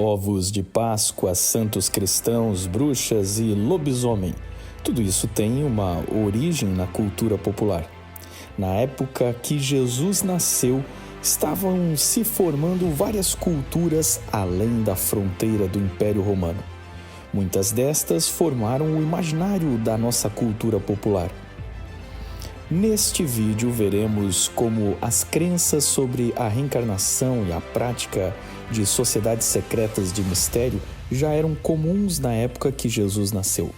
Ovos de Páscoa, santos cristãos, bruxas e lobisomem. Tudo isso tem uma origem na cultura popular. Na época que Jesus nasceu, estavam se formando várias culturas além da fronteira do Império Romano. Muitas destas formaram o imaginário da nossa cultura popular. Neste vídeo veremos como as crenças sobre a reencarnação e a prática de sociedades secretas de mistério já eram comuns na época que Jesus nasceu.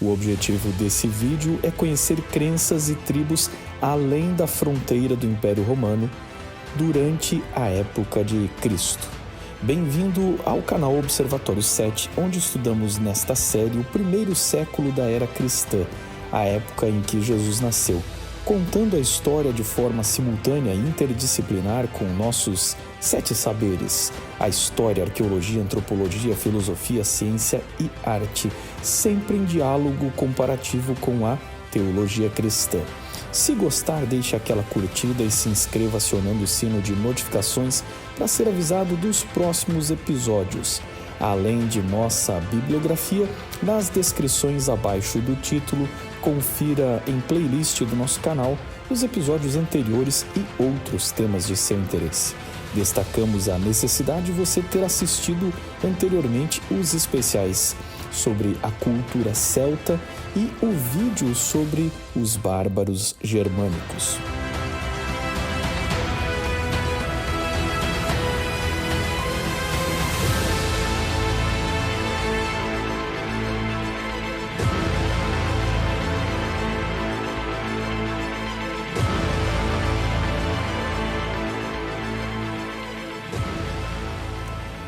O objetivo desse vídeo é conhecer crenças e tribos além da fronteira do Império Romano durante a época de Cristo. Bem-vindo ao canal Observatório 7, onde estudamos nesta série o primeiro século da era cristã, a época em que Jesus nasceu, contando a história de forma simultânea e interdisciplinar com nossos 7 saberes: a história, arqueologia, antropologia, filosofia, ciência e arte, sempre em diálogo comparativo com a teologia cristã. Se gostar, deixe aquela curtida e se inscreva acionando o sino de notificações para ser avisado dos próximos episódios. Além de nossa bibliografia, nas descrições abaixo do título, confira em playlist do nosso canal os episódios anteriores e outros temas de seu interesse. Destacamos a necessidade de você ter assistido anteriormente os especiais sobre a cultura celta e o vídeo sobre os bárbaros germânicos.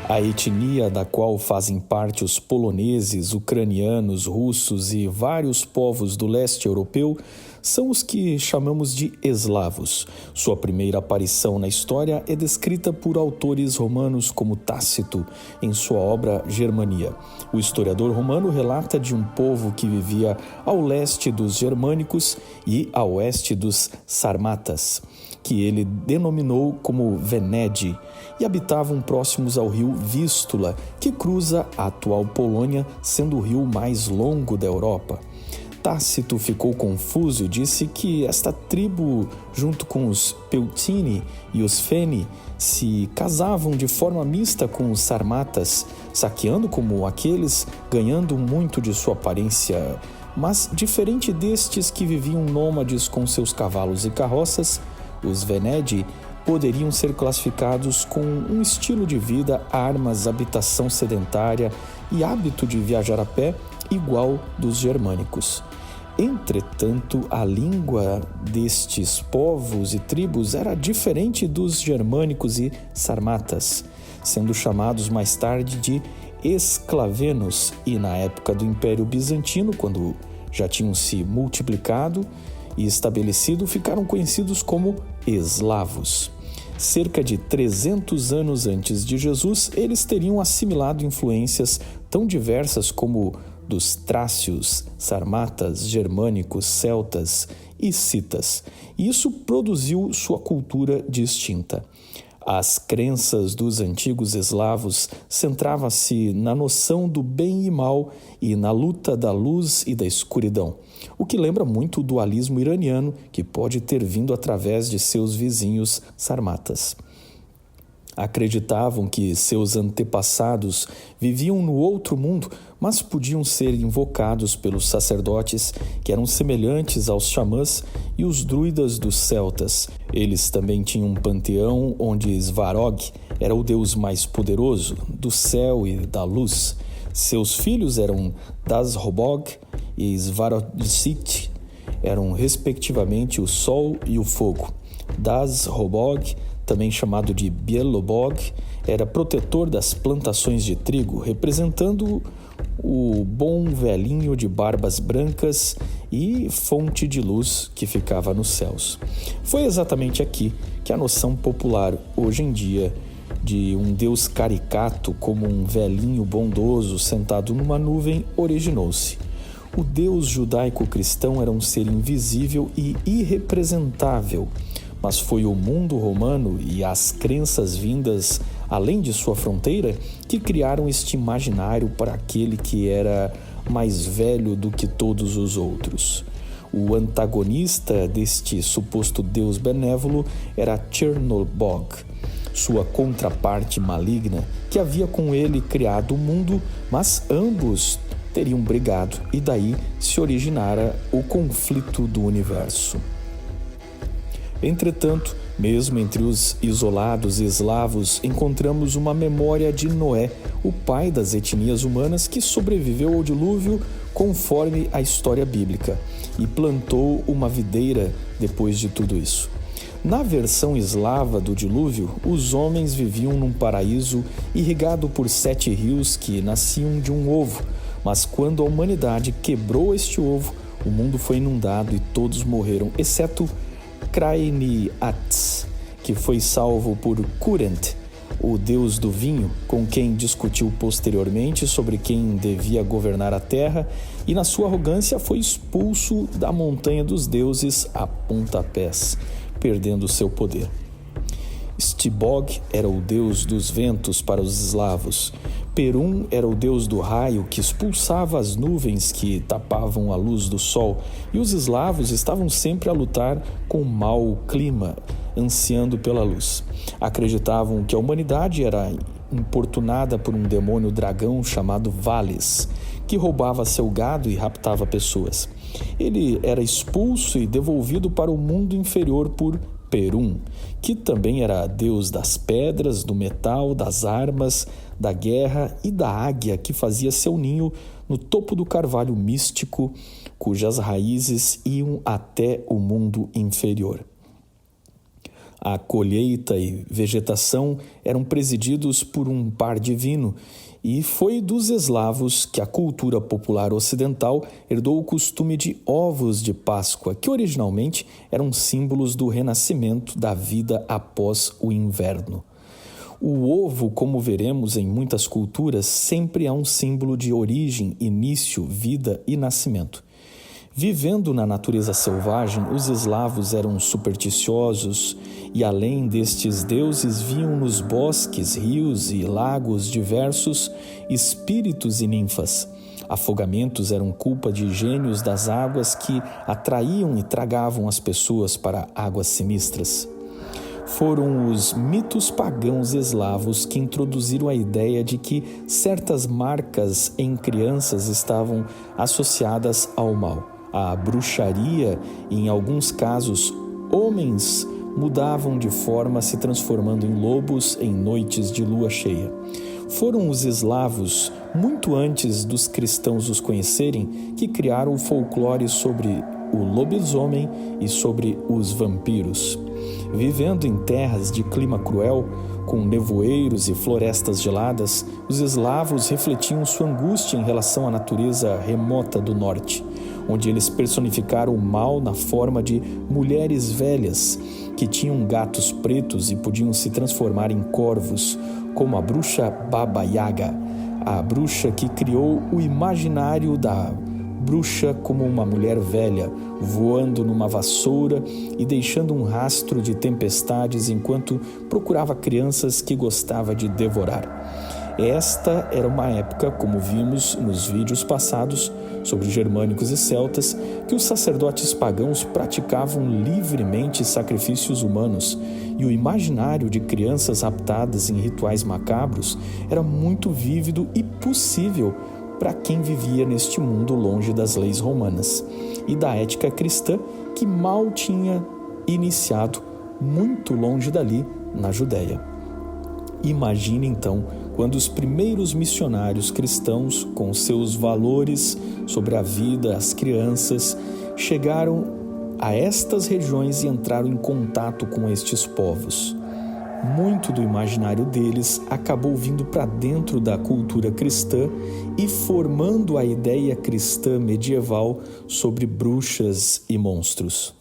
A etnia da qual fazem parte os poloneses, ucranianos, russos e vários povos do leste europeu são os que chamamos de eslavos. Sua primeira aparição na história é descrita por autores romanos como Tácito, em sua obra Germania. O historiador romano relata de um povo que vivia ao leste dos germânicos e a oeste dos sarmatas, que ele denominou como Venede, e habitavam próximos ao rio Vístula, que cruza a atual Polônia, sendo o rio mais longo da Europa. Tácito ficou confuso e disse que esta tribo, junto com os Peutini e os Feni, se casavam de forma mista com os sarmatas, saqueando como aqueles, ganhando muito de sua aparência. Mas, diferente destes que viviam nômades com seus cavalos e carroças, os Venedi poderiam ser classificados com um estilo de vida, armas, habitação sedentária e hábito de viajar a pé igual dos germânicos. Entretanto, a língua destes povos e tribos era diferente dos germânicos e sarmatas, sendo chamados mais tarde de esclavenos, e na época do Império Bizantino, quando já tinham se multiplicado e estabelecido, ficaram conhecidos como eslavos. Cerca de 300 anos antes de Jesus, eles teriam assimilado influências tão diversas como dos trácios, sarmatas, germânicos, celtas e citas. E isso produziu sua cultura distinta. As crenças dos antigos eslavos centravam-se na noção do bem e mal e na luta da luz e da escuridão, o que lembra muito o dualismo iraniano que pode ter vindo através de seus vizinhos sarmatas. Acreditavam que seus antepassados viviam no outro mundo, mas podiam ser invocados pelos sacerdotes, que eram semelhantes aos xamãs e os druidas dos celtas. Eles também tinham um panteão onde Svarog era o deus mais poderoso, do céu e da luz. Seus filhos eram Dazhobog e Svarogsit, eram respectivamente o sol e o fogo. Dazhobog, também chamado de Bielobog, era protetor das plantações de trigo, representando o bom velhinho de barbas brancas e fonte de luz que ficava nos céus. Foi exatamente aqui que a noção popular, hoje em dia, de um deus caricato como um velhinho bondoso sentado numa nuvem originou-se. O deus judaico-cristão era um ser invisível e irrepresentável, mas foi o mundo romano e as crenças vindas além de sua fronteira, que criaram este imaginário para aquele que era mais velho do que todos os outros. O antagonista deste suposto deus benévolo era Chernobog, sua contraparte maligna, que havia com ele criado o mundo, mas ambos teriam brigado e daí se originara o conflito do universo. Entretanto, mesmo entre os isolados eslavos, encontramos uma memória de Noé, o pai das etnias humanas que sobreviveu ao dilúvio conforme a história bíblica e plantou uma videira depois de tudo isso. Na versão eslava do dilúvio, os homens viviam num paraíso irrigado por 7 rios que nasciam de um ovo, mas quando a humanidade quebrou este ovo, o mundo foi inundado e todos morreram, exceto Krainiats, que foi salvo por Kurent, o deus do vinho, com quem discutiu posteriormente sobre quem devia governar a terra, e na sua arrogância foi expulso da montanha dos deuses a pontapés, perdendo seu poder. Stibog era o deus dos ventos para os eslavos. Perum era o deus do raio que expulsava as nuvens que tapavam a luz do sol, e os eslavos estavam sempre a lutar com o mau clima, ansiando pela luz. Acreditavam que a humanidade era importunada por um demônio dragão chamado Vales, que roubava seu gado e raptava pessoas. Ele era expulso e devolvido para o mundo inferior por Perum, que também era deus das pedras, do metal, das armas, da guerra e da águia que fazia seu ninho no topo do carvalho místico, cujas raízes iam até o mundo inferior. A colheita e vegetação eram presididos por um par divino, e foi dos eslavos que a cultura popular ocidental herdou o costume de ovos de Páscoa, que originalmente eram símbolos do renascimento da vida após o inverno. O ovo, como veremos em muitas culturas, sempre é um símbolo de origem, início, vida e nascimento. Vivendo na natureza selvagem, os eslavos eram supersticiosos e, além destes deuses, viam nos bosques, rios e lagos diversos espíritos e ninfas. Afogamentos eram culpa de gênios das águas que atraíam e tragavam as pessoas para águas sinistras. Foram os mitos pagãos eslavos que introduziram a ideia de que certas marcas em crianças estavam associadas ao mal. A bruxaria e, em alguns casos, homens mudavam de forma, se transformando em lobos em noites de lua cheia. Foram os eslavos, muito antes dos cristãos os conhecerem, que criaram o folclore sobre o lobisomem e sobre os vampiros. Vivendo em terras de clima cruel, com nevoeiros e florestas geladas, os eslavos refletiam sua angústia em relação à natureza remota do norte, onde eles personificaram o mal na forma de mulheres velhas que tinham gatos pretos e podiam se transformar em corvos, como a bruxa Baba Yaga, a bruxa que criou o imaginário da bruxa como uma mulher velha, voando numa vassoura e deixando um rastro de tempestades enquanto procurava crianças que gostava de devorar. Esta era uma época, como vimos nos vídeos passados sobre germânicos e celtas, que os sacerdotes pagãos praticavam livremente sacrifícios humanos, e o imaginário de crianças raptadas em rituais macabros era muito vívido e possível para quem vivia neste mundo longe das leis romanas e da ética cristã que mal tinha iniciado muito longe dali na Judéia. Imagine então quando os primeiros missionários cristãos, com seus valores sobre a vida, as crianças, chegaram a estas regiões e entraram em contato com estes povos. Muito do imaginário deles acabou vindo para dentro da cultura cristã e formando a ideia cristã medieval sobre bruxas e monstros.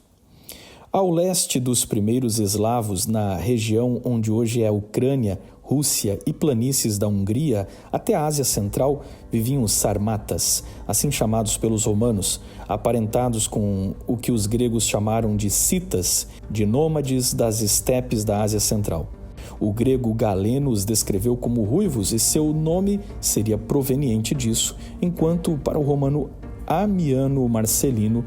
Ao leste dos primeiros eslavos, na região onde hoje é a Ucrânia, Rússia e planícies da Hungria, até a Ásia Central, viviam os sarmatas, assim chamados pelos romanos, aparentados com o que os gregos chamaram de citas, de nômades das estepes da Ásia Central. O grego Galeno os descreveu como ruivos e seu nome seria proveniente disso, enquanto para o romano Amiano Marcelino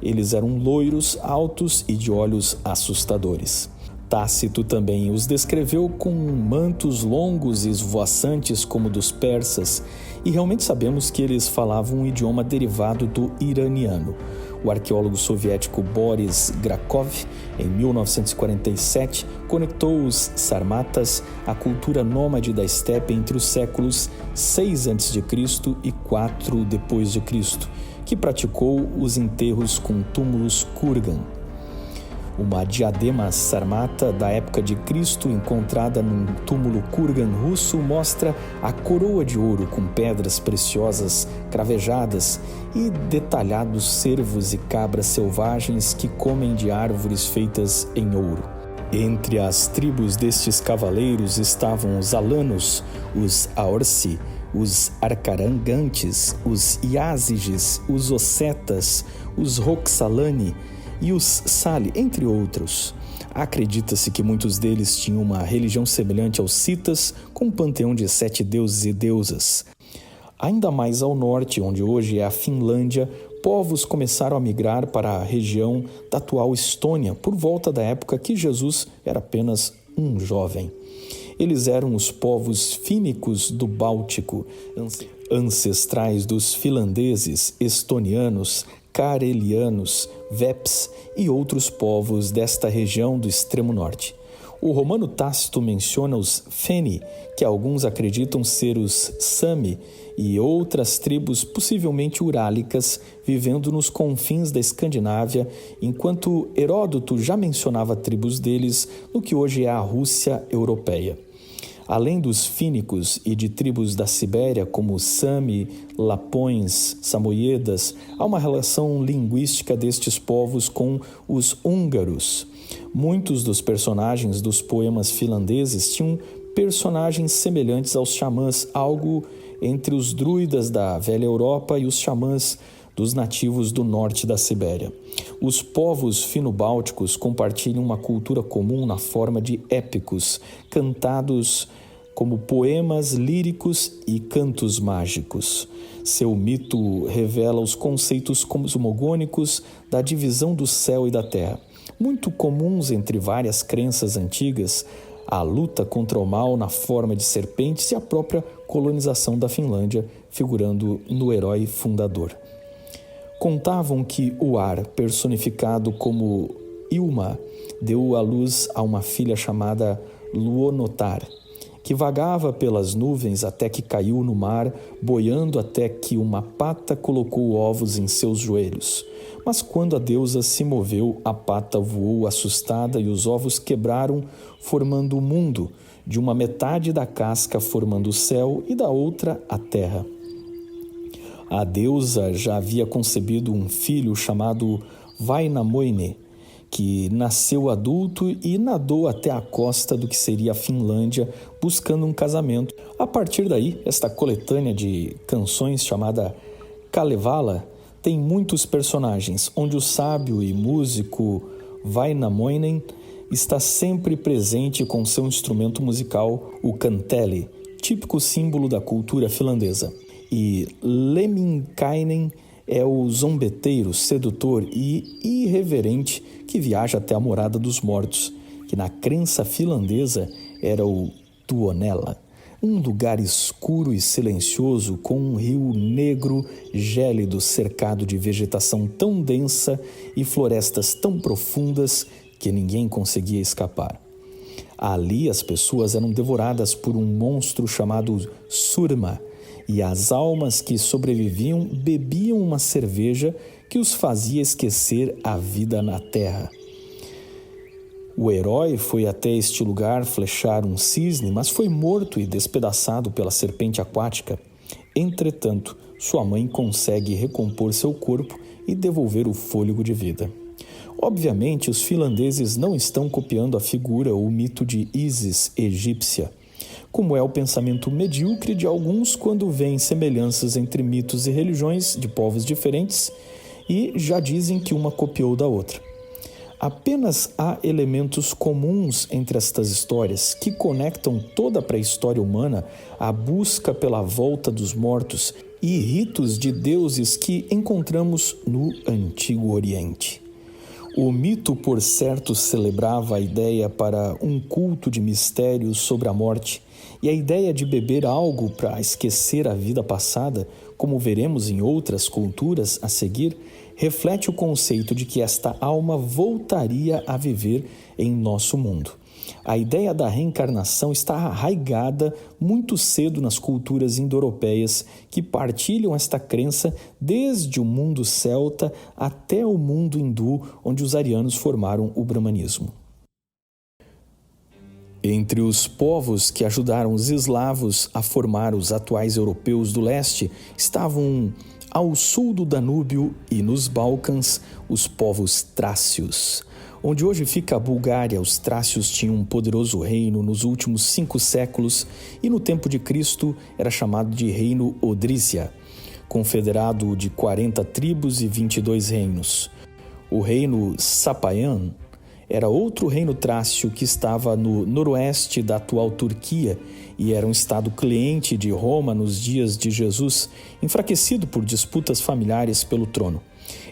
eles eram loiros, altos e de olhos assustadores. Tácito também os descreveu com mantos longos e esvoaçantes como dos persas, e realmente sabemos que eles falavam um idioma derivado do iraniano. O arqueólogo soviético Boris Grakov, em 1947, conectou os sarmatas à cultura nômade da estepe entre os séculos 6 a.C. e 4 d.C., que praticou os enterros com túmulos kurgan. Uma diadema sarmata da época de Cristo encontrada num túmulo kurgan russo mostra a coroa de ouro com pedras preciosas cravejadas e detalhados cervos e cabras selvagens que comem de árvores feitas em ouro. Entre as tribos destes cavaleiros estavam os alanos, os aorsi, os arcarangantes, os iáziges, os ossetas, os roxalani e os Sali, entre outros. Acredita-se que muitos deles tinham uma religião semelhante aos citas, com um panteão de 7 deuses e deusas. Ainda mais ao norte, onde hoje é a Finlândia, povos começaram a migrar para a região da atual Estônia, por volta da época que Jesus era apenas um jovem. Eles eram os povos fínicos do Báltico, ancestrais dos finlandeses, estonianos, carelianos, veps e outros povos desta região do extremo norte. O romano Tácito menciona os Feni, que alguns acreditam ser os Sami, e outras tribos possivelmente urálicas vivendo nos confins da Escandinávia, enquanto Heródoto já mencionava tribos deles no que hoje é a Rússia europeia. Além dos fínicos e de tribos da Sibéria, como Sami, Lapões, Samoiedas, há uma relação linguística destes povos com os húngaros. Muitos dos personagens dos poemas finlandeses tinham personagens semelhantes aos xamãs, algo entre os druidas da velha Europa e os xamãs dos nativos do norte da Sibéria. Os povos fino-bálticos compartilham uma cultura comum na forma de épicos, cantados como poemas líricos e cantos mágicos. Seu mito revela os conceitos cosmogônicos da divisão do céu e da terra, muito comuns entre várias crenças antigas, a luta contra o mal na forma de serpentes e a própria colonização da Finlândia, figurando no herói fundador. Contavam que o ar, personificado como Ilma, deu à luz a uma filha chamada Luonotar, que vagava pelas nuvens até que caiu no mar, boiando até que uma pata colocou ovos em seus joelhos. Mas quando a deusa se moveu, a pata voou assustada e os ovos quebraram, formando o mundo, de uma metade da casca formando o céu e da outra a terra. A deusa já havia concebido um filho chamado Vainamoine, que nasceu adulto e nadou até a costa do que seria a Finlândia, buscando um casamento. A partir daí, esta coletânea de canções chamada Kalevala tem muitos personagens, onde o sábio e músico Vainamoinen está sempre presente com seu instrumento musical, o kantele, típico símbolo da cultura finlandesa. E Lemminkainen é o zombeteiro, sedutor e irreverente que viaja até a morada dos mortos, que na crença finlandesa era o Tuonela, um lugar escuro e silencioso com um rio negro, gélido, cercado de vegetação tão densa e florestas tão profundas que ninguém conseguia escapar. Ali as pessoas eram devoradas por um monstro chamado Surma, e as almas que sobreviviam bebiam uma cerveja que os fazia esquecer a vida na terra. O herói foi até este lugar flechar um cisne, mas foi morto e despedaçado pela serpente aquática. Entretanto, sua mãe consegue recompor seu corpo e devolver o fôlego de vida. Obviamente, os finlandeses não estão copiando a figura ou o mito de Ísis egípcia, como é o pensamento medíocre de alguns quando veem semelhanças entre mitos e religiões de povos diferentes e já dizem que uma copiou da outra. Apenas há elementos comuns entre estas histórias que conectam toda a pré-história humana à busca pela volta dos mortos e ritos de deuses que encontramos no Antigo Oriente. O mito, por certo, celebrava a ideia para um culto de mistérios sobre a morte, e a ideia de beber algo para esquecer a vida passada, como veremos em outras culturas a seguir, reflete o conceito de que esta alma voltaria a viver em nosso mundo. A ideia da reencarnação está arraigada muito cedo nas culturas indo-europeias que partilham esta crença desde o mundo celta até o mundo hindu, onde os arianos formaram o brahmanismo. Entre os povos que ajudaram os eslavos a formar os atuais europeus do leste estavam, ao sul do Danúbio e nos Balcãs, os povos trácios. Onde hoje fica a Bulgária, os trácios tinham um poderoso reino nos últimos 5 séculos e no tempo de Cristo era chamado de Reino Odrísia, confederado de 40 tribos e 22 reinos. O reino Sapaian era outro reino trácio que estava no noroeste da atual Turquia e era um estado cliente de Roma nos dias de Jesus, enfraquecido por disputas familiares pelo trono.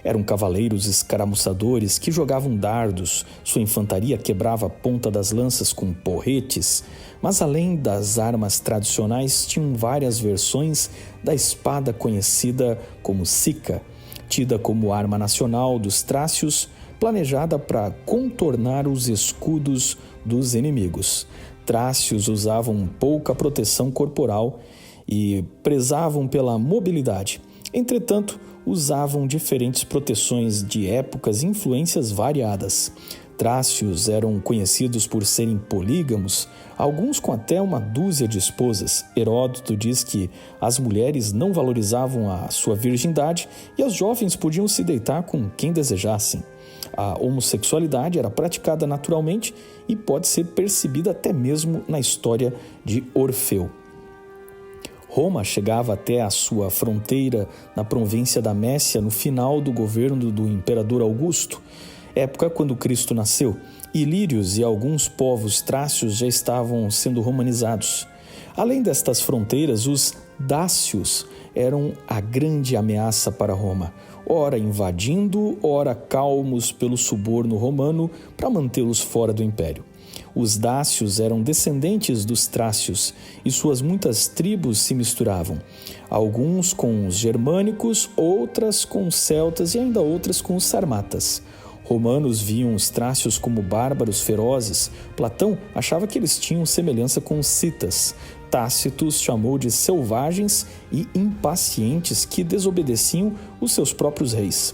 Eram cavaleiros escaramuçadores que jogavam dardos, sua infantaria quebrava a ponta das lanças com porretes, mas além das armas tradicionais tinham várias versões da espada conhecida como sica, tida como arma nacional dos trácios, planejada para contornar os escudos dos inimigos. Trácios usavam pouca proteção corporal e prezavam pela mobilidade. Entretanto, usavam diferentes proteções de épocas e influências variadas. Trácios eram conhecidos por serem polígamos, alguns com até uma dúzia de esposas. Heródoto diz que as mulheres não valorizavam a sua virgindade e as jovens podiam se deitar com quem desejassem. A homossexualidade era praticada naturalmente e pode ser percebida até mesmo na história de Orfeu. Roma chegava até a sua fronteira na província da Mécia no final do governo do imperador Augusto, época quando Cristo nasceu. Ilírios e alguns povos trácios já estavam sendo romanizados. Além destas fronteiras, os dácios eram a grande ameaça para Roma, ora invadindo, ora calmos pelo suborno romano para mantê-los fora do império. Os dácios eram descendentes dos trácios e suas muitas tribos se misturavam, alguns com os germânicos, outras com os celtas e ainda outras com os sarmatas. Romanos viam os trácios como bárbaros ferozes. Platão achava que eles tinham semelhança com os citas. Tácito os chamou de selvagens e impacientes que desobedeciam os seus próprios reis.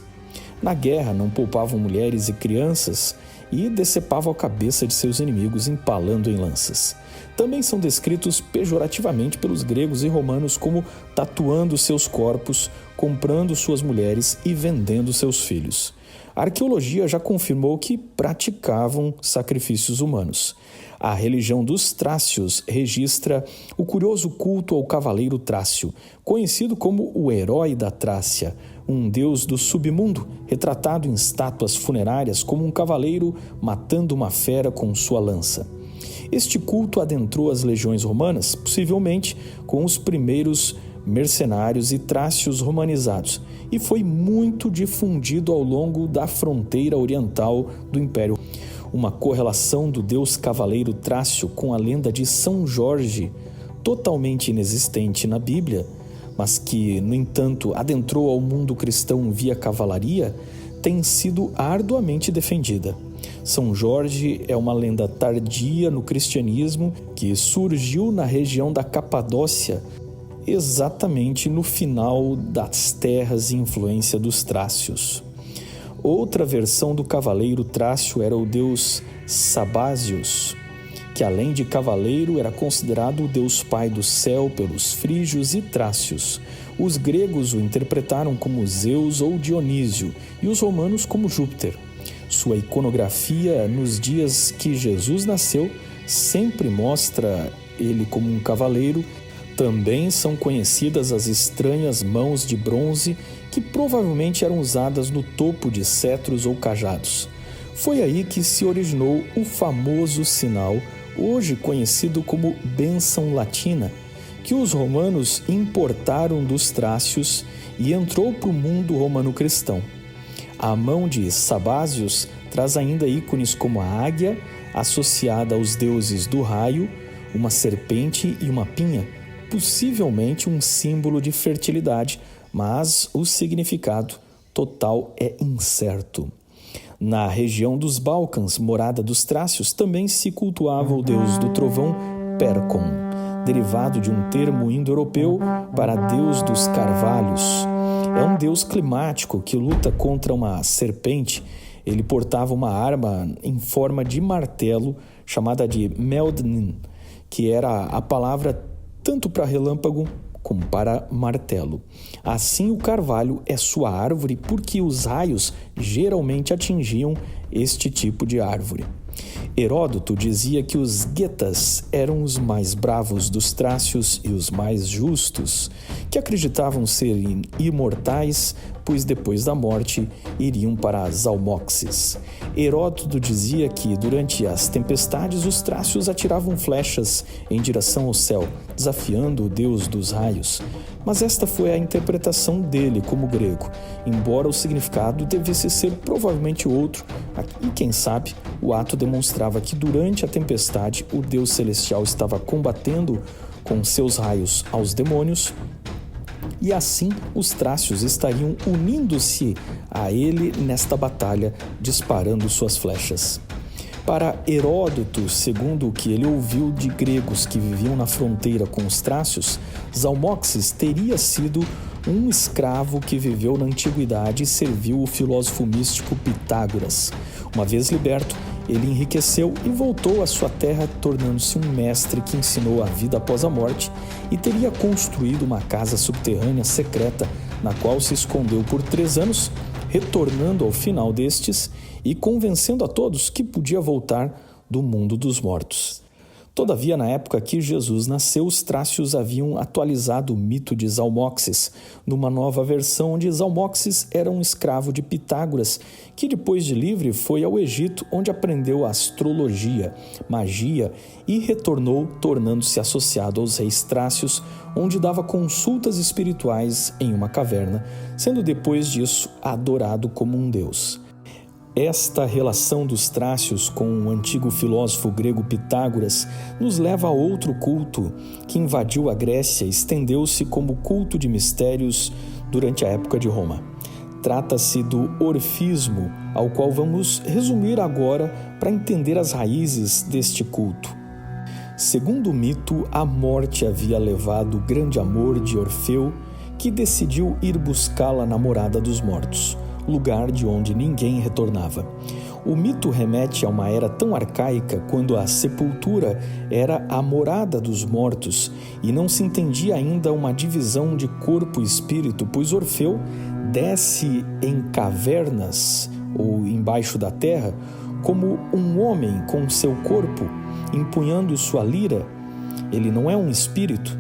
Na guerra não poupavam mulheres e crianças e decepavam a cabeça de seus inimigos empalando em lanças. Também são descritos pejorativamente pelos gregos e romanos como tatuando seus corpos, comprando suas mulheres e vendendo seus filhos. A arqueologia já confirmou que praticavam sacrifícios humanos. A religião dos trácios registra o curioso culto ao cavaleiro trácio, conhecido como o herói da Trácia, um deus do submundo, retratado em estátuas funerárias como um cavaleiro matando uma fera com sua lança. Este culto adentrou as legiões romanas, possivelmente com os primeiros mercenários e trácios romanizados, e foi muito difundido ao longo da fronteira oriental do Império. Uma correlação do deus cavaleiro trácio com a lenda de São Jorge, totalmente inexistente na Bíblia, mas que, no entanto, adentrou ao mundo cristão via cavalaria, tem sido arduamente defendida. São Jorge é uma lenda tardia no cristianismo que surgiu na região da Capadócia, exatamente no final das terras e influência dos trácios. Outra versão do cavaleiro trácio era o deus Sabásios, que além de cavaleiro era considerado o deus pai do céu pelos frígios e trácios. Os gregos o interpretaram como Zeus ou Dionísio e os romanos como Júpiter. Sua iconografia nos dias que Jesus nasceu sempre mostra ele como um cavaleiro. Também são conhecidas as estranhas mãos de bronze que provavelmente eram usadas no topo de cetros ou cajados. Foi aí que se originou o famoso sinal, hoje conhecido como bênção latina, que os romanos importaram dos trácios e entrou para o mundo romano-cristão. A mão de Sabázios traz ainda ícones como a águia, associada aos deuses do raio, uma serpente e uma pinha, possivelmente um símbolo de fertilidade, mas o significado total é incerto. Na região dos Balcãs, morada dos trácios, também se cultuava o deus do trovão Percon, derivado de um termo indo-europeu para deus dos carvalhos. É um deus climático que luta contra uma serpente. Ele portava uma arma em forma de martelo chamada de Meldnin, que era a palavra tanto para relâmpago como para martelo. Assim, o carvalho é sua árvore porque os raios geralmente atingiam este tipo de árvore. Heródoto dizia que os guetas eram os mais bravos dos trácios e os mais justos, que acreditavam serem imortais, pois depois da morte iriam para as almoxes. Heródoto dizia que durante as tempestades os trácios atiravam flechas em direção ao céu, desafiando o deus dos raios. Mas esta foi a interpretação dele como grego, embora o significado devesse ser provavelmente outro, e quem sabe o ato demonstrava que durante a tempestade o deus celestial estava combatendo com seus raios aos demônios, e assim os trácios estariam unindo-se a ele nesta batalha, disparando suas flechas. Para Heródoto, segundo o que ele ouviu de gregos que viviam na fronteira com os trácios, Zalmoxis teria sido um escravo que viveu na antiguidade e serviu o filósofo místico Pitágoras. Uma vez liberto, ele enriqueceu e voltou à sua terra, tornando-se um mestre que ensinou a vida após a morte e teria construído uma casa subterrânea secreta na qual se escondeu por 3 anos, retornando ao final destes e convencendo a todos que podia voltar do mundo dos mortos. Todavia, na época que Jesus nasceu, os trácios haviam atualizado o mito de Zalmoxis, numa nova versão onde Zalmoxis era um escravo de Pitágoras, que depois de livre foi ao Egito, onde aprendeu astrologia, magia e retornou, tornando-se associado aos reis trácios, onde dava consultas espirituais em uma caverna, sendo depois disso adorado como um deus. Esta relação dos trácios com o antigo filósofo grego Pitágoras nos leva a outro culto que invadiu a Grécia e estendeu-se como culto de mistérios durante a época de Roma. Trata-se do orfismo, ao qual vamos resumir agora para entender as raízes deste culto. Segundo o mito, a morte havia levado o grande amor de Orfeu, que decidiu ir buscá-la na morada dos mortos, lugar de onde ninguém retornava. O mito remete a uma era tão arcaica quando a sepultura era a morada dos mortos e não se entendia ainda uma divisão de corpo e espírito, pois Orfeu desce em cavernas ou embaixo da terra como um homem com seu corpo, empunhando sua lira. Ele não é um espírito.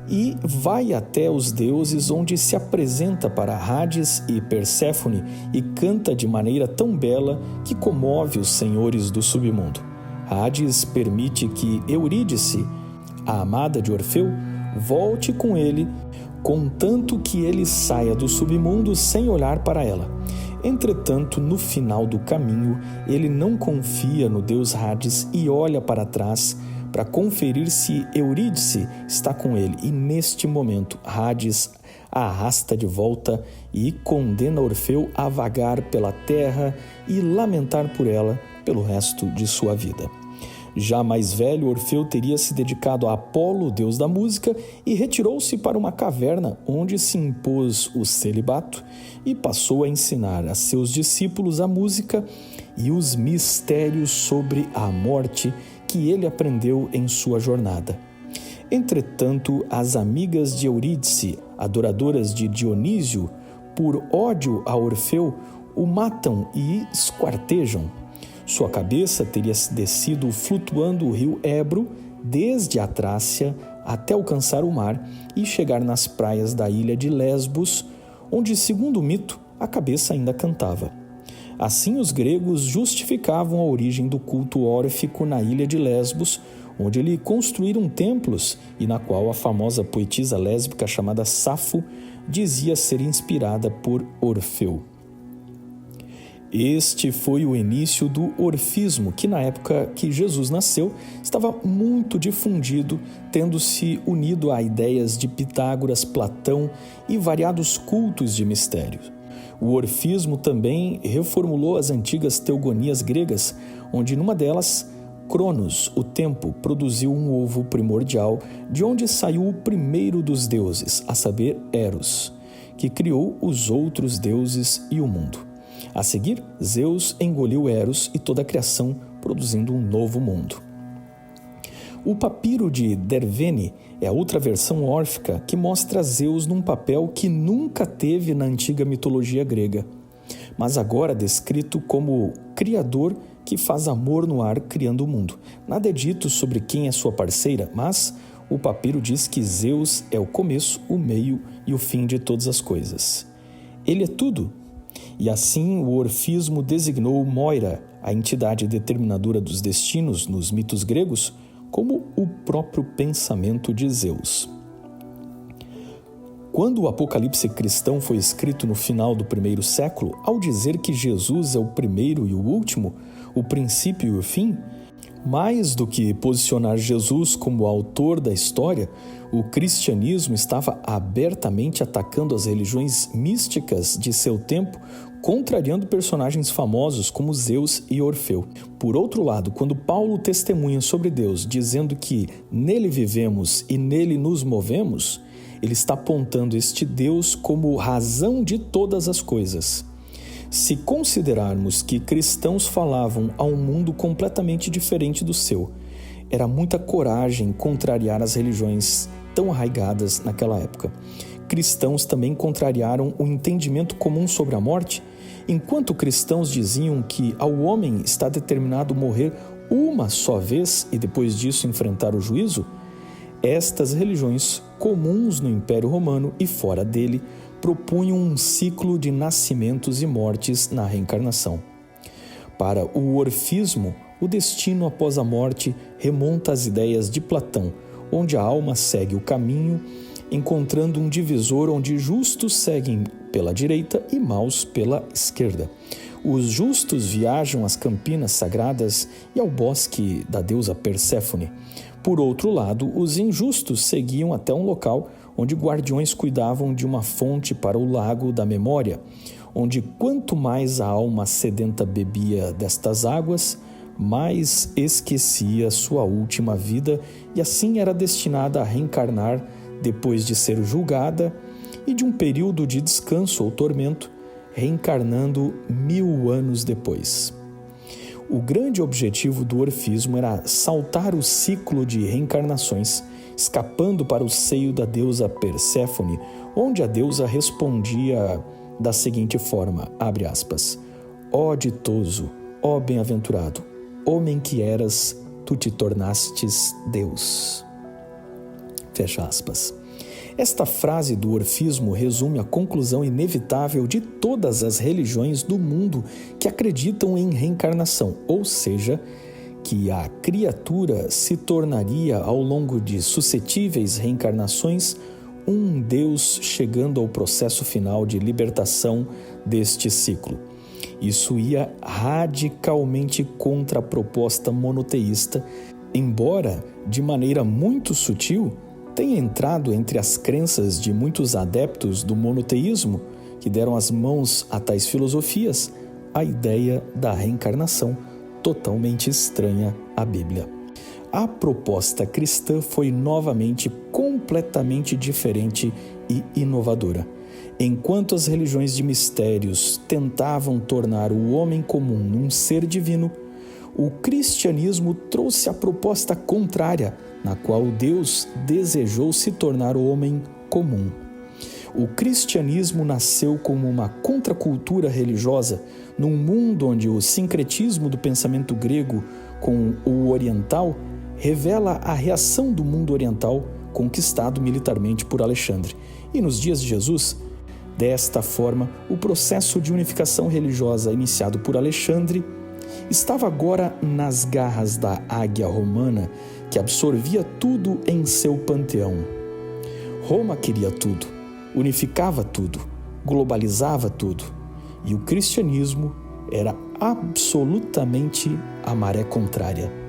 E vai até os deuses, onde se apresenta para Hades e Perséfone e canta de maneira tão bela que comove os senhores do submundo. Hades permite que Eurídice, a amada de Orfeu, volte com ele, contanto que ele saia do submundo sem olhar para ela. Entretanto, no final do caminho, ele não confia no deus Hades e olha para trás para conferir se Eurídice está com ele. E neste momento, Hades a arrasta de volta e condena Orfeu a vagar pela terra e lamentar por ela pelo resto de sua vida. Já mais velho, Orfeu teria se dedicado a Apolo, deus da música, e retirou-se para uma caverna onde se impôs o celibato e passou a ensinar a seus discípulos a música e os mistérios sobre a morte que ele aprendeu em sua jornada. Entretanto, as amigas de Eurídice, adoradoras de Dionísio, por ódio a Orfeu, o matam e esquartejam. Sua cabeça teria descido flutuando o rio Ebro desde a Trácia até alcançar o mar e chegar nas praias da ilha de Lesbos, onde, segundo o mito, a cabeça ainda cantava. Assim, os gregos justificavam a origem do culto órfico na ilha de Lesbos, onde eles construíram templos e na qual a famosa poetisa lésbica chamada Safo dizia ser inspirada por Orfeu. Este foi o início do orfismo, que na época que Jesus nasceu estava muito difundido, tendo-se unido a ideias de Pitágoras, Platão e variados cultos de mistério. O orfismo também reformulou as antigas teogonias gregas, onde numa delas, Cronos, o tempo, produziu um ovo primordial, de onde saiu o primeiro dos deuses, a saber, Eros, que criou os outros deuses e o mundo. A seguir, Zeus engoliu Eros e toda a criação, produzindo um novo mundo. O papiro de Dervene é a outra versão órfica que mostra Zeus num papel que nunca teve na antiga mitologia grega, mas agora descrito como criador que faz amor no ar criando o mundo. Nada é dito sobre quem é sua parceira, mas o papiro diz que Zeus é o começo, o meio e o fim de todas as coisas. Ele é tudo. E assim o orfismo designou Moira, a entidade determinadora dos destinos nos mitos gregos, como o próprio pensamento de Zeus. Quando o Apocalipse cristão foi escrito no final do primeiro século, ao dizer que Jesus é o primeiro e o último, o princípio e o fim, mais do que posicionar Jesus como autor da história, o cristianismo estava abertamente atacando as religiões místicas de seu tempo, contrariando personagens famosos como Zeus e Orfeu. Por outro lado, quando Paulo testemunha sobre Deus, dizendo que nele vivemos e nele nos movemos, ele está apontando este Deus como razão de todas as coisas. Se considerarmos que cristãos falavam a um mundo completamente diferente do seu, era muita coragem contrariar as religiões tão arraigadas naquela época. Cristãos também contrariaram o entendimento comum sobre a morte, enquanto cristãos diziam que ao homem está determinado morrer uma só vez e depois disso enfrentar o juízo. Estas religiões comuns no Império Romano e fora dele propunham um ciclo de nascimentos e mortes na reencarnação. Para o orfismo, o destino após a morte remonta às ideias de Platão, onde a alma segue o caminho, encontrando um divisor onde justos seguem pela direita e maus pela esquerda. Os justos viajam às campinas sagradas e ao bosque da deusa Perséfone. Por outro lado, os injustos seguiam até um local onde guardiões cuidavam de uma fonte para o lago da memória, onde quanto mais a alma sedenta bebia destas águas, mais esquecia sua última vida e assim era destinada a reencarnar depois de ser julgada e de um período de descanso ou tormento, reencarnando 1000 anos depois. O grande objetivo do orfismo era saltar o ciclo de reencarnações, escapando para o seio da deusa Perséfone, onde a deusa respondia da seguinte forma, abre aspas, ó ditoso, ó bem-aventurado, homem que eras, tu te tornastes Deus. Fecha aspas. Esta frase do orfismo resume a conclusão inevitável de todas as religiões do mundo que acreditam em reencarnação, ou seja, que a criatura se tornaria ao longo de suscetíveis reencarnações um Deus chegando ao processo final de libertação deste ciclo. Isso ia radicalmente contra a proposta monoteísta, embora de maneira muito sutil tenha entrado entre as crenças de muitos adeptos do monoteísmo que deram as mãos a tais filosofias a ideia da reencarnação, totalmente estranha à Bíblia. A proposta cristã foi novamente completamente diferente e inovadora. Enquanto as religiões de mistérios tentavam tornar o homem comum num ser divino, o cristianismo trouxe a proposta contrária, na qual Deus desejou se tornar o homem comum. O cristianismo nasceu como uma contracultura religiosa num mundo onde o sincretismo do pensamento grego com o oriental revela a reação do mundo oriental conquistado militarmente por Alexandre. E nos dias de Jesus, Desta forma, o processo de unificação religiosa iniciado por Alexandre estava agora nas garras da águia romana, que absorvia tudo em seu panteão. Roma queria tudo, unificava tudo, globalizava tudo, e o cristianismo era absolutamente a maré contrária.